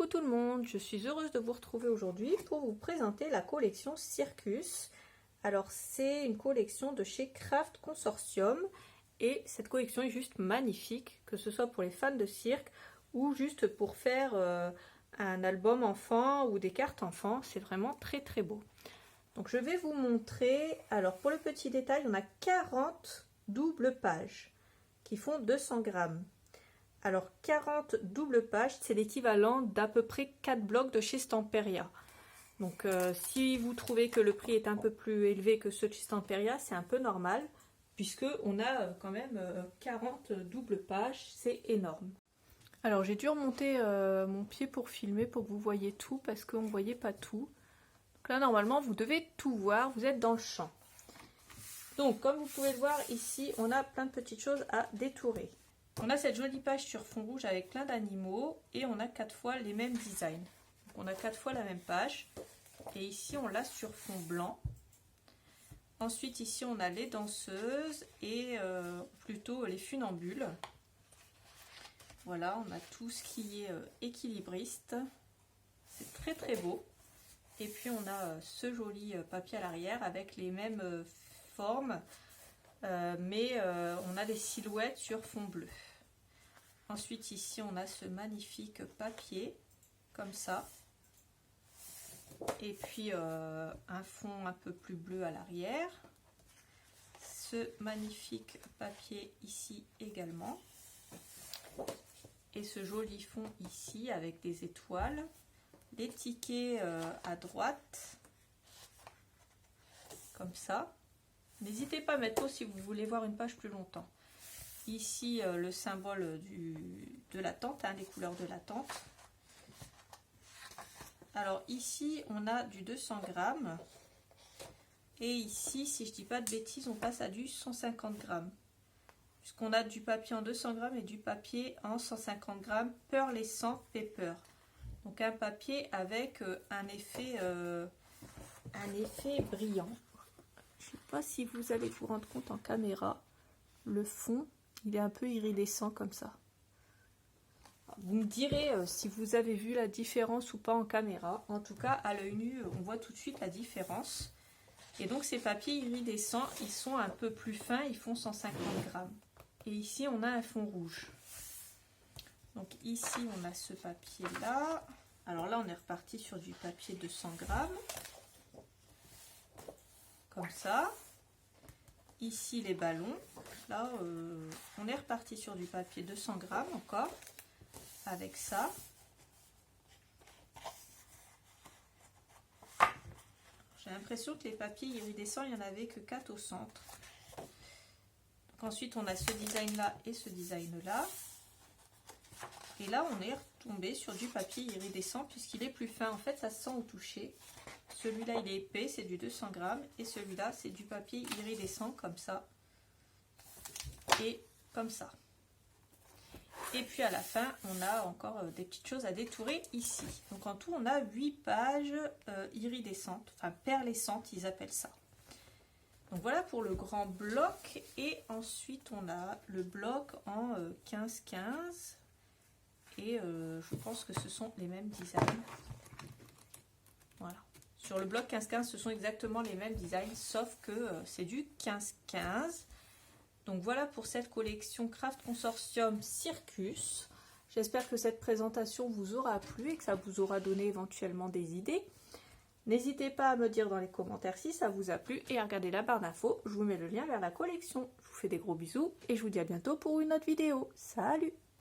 Coucou tout le monde, je suis heureuse de vous retrouver aujourd'hui pour vous présenter la collection Circus. Alors c'est une collection de chez Craft Consortium et cette collection est juste magnifique, que ce soit pour les fans de cirque ou juste pour faire un album enfant ou des cartes enfants, c'est vraiment très très beau. Donc je vais vous montrer, alors pour le petit détail, on a 40 doubles pages qui font 200 grammes. Alors 40 doubles pages, c'est l'équivalent d'à peu près 4 blocs de chez Stamperia. Donc si vous trouvez que le prix est un peu plus élevé que ceux de chez Stamperia, c'est un peu normal, puisque on a quand même 40 doubles pages, c'est énorme. Alors j'ai dû remonter mon pied pour filmer, pour que vous voyez tout, parce qu'on ne voyait pas tout. Donc là normalement vous devez tout voir, vous êtes dans le champ. Donc comme vous pouvez le voir ici, on a plein de petites choses à détourer. On a cette jolie page sur fond rouge avec plein d'animaux et on a 4 fois les mêmes designs. Donc on a 4 fois la même page et ici on l'a sur fond blanc. Ensuite ici on a les danseuses et plutôt les funambules. Voilà, on a tout ce qui est équilibriste. C'est très très beau. Et puis on a ce joli papier à l'arrière avec les mêmes formes. Mais on a des silhouettes sur fond bleu. Ensuite ici on a ce magnifique papier comme ça et puis un fond un peu plus bleu à l'arrière, ce magnifique papier ici également et ce joli fond ici avec des étoiles, les tickets à droite comme ça. N'hésitez pas à mettre pause si vous voulez voir une page plus longtemps. Ici, le symbole de la tente, hein, les couleurs de la tente. Alors ici, on a du 200 grammes. Et ici, si je ne dis pas de bêtises, on passe à du 150 grammes. Puisqu'on a du papier en 200 grammes et du papier en 150 grammes Pearlescent Paper. Donc un papier avec un effet brillant. Je ne sais pas si vous allez vous rendre compte en caméra, le fond, il est un peu iridescent comme ça. Vous me direz si vous avez vu la différence ou pas en caméra. En tout cas, à l'œil nu, on voit tout de suite la différence. Et donc ces papiers iridescents, ils sont un peu plus fins, ils font 150 grammes. Et ici, on a un fond rouge. Donc ici, on a ce papier-là. Alors là, on est reparti sur du papier de 100 grammes. Comme ça. Ici les ballons, là on est reparti sur du papier 200 grammes encore, avec ça. J'ai l'impression que les papiers iridescents, il n'y en avait que 4 au centre. Donc ensuite on a ce design là et ce design là. Et là on est retombé sur du papier iridescent puisqu'il est plus fin, en fait ça se sent au toucher. Celui-là il est épais, c'est du 200 grammes et celui-là c'est du papier iridescent comme ça et comme ça. Et puis à la fin on a encore des petites choses à détourer ici. Donc en tout on a 8 pages iridescentes, enfin pearlescentes ils appellent ça. Donc voilà pour le grand bloc et ensuite on a le bloc en 15-15 et je pense que ce sont les mêmes designs. Voilà. Sur le bloc 15-15, ce sont exactement les mêmes designs, sauf que c'est du 15-15. Donc voilà pour cette collection Craft Consortium Circus. J'espère que cette présentation vous aura plu et que ça vous aura donné éventuellement des idées. N'hésitez pas à me dire dans les commentaires si ça vous a plu et à regarder la barre d'infos. Je vous mets le lien vers la collection. Je vous fais des gros bisous et je vous dis à bientôt pour une autre vidéo. Salut!